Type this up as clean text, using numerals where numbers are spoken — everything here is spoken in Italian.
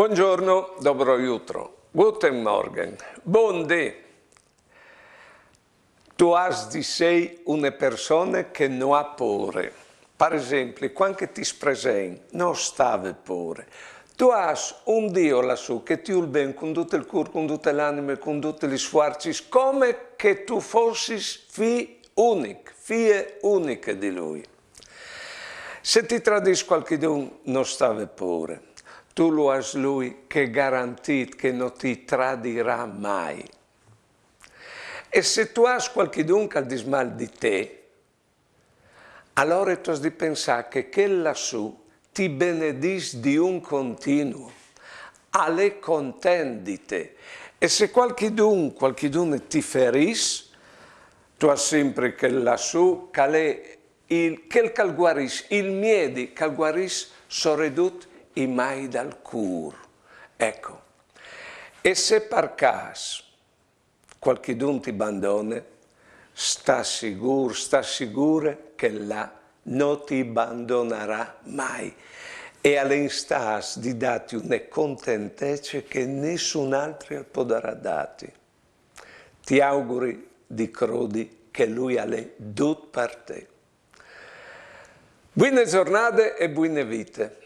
Buongiorno, dobro jutro. Guten Morgen. Buondì. Tu has di sei una persona che non ha paura. Per esempio, quando ti presenti, non stava paura. Tu hai un Dio lassù che ti vuole bene con tutto il cuore, con tutte le anime, con tutti gli sforzi, come che tu fossi figlia unica di Lui. Se ti tradisce qualcuno, non stava paura. Tu lo hai Lui che garantito che non ti tradirà mai. E se tu hai qualcuno che ha di mal di te, allora tu hai di pensare che lassù ti benedisce di un continuo, alle contenti di te. E se qualcuno ti ferisce, tu hai sempre che lassù, che guarisce, il miedo che guarisce, sorredut i mai dal cur. Ecco, e se per caso qualcuno ti abbandona, sta sicura che là non ti abbandonerà mai. E all'instas di darti una contentezza che nessun altro potrà darti. Ti auguri di crodi che Lui ha tutto per te. Buone giornate e buone vite.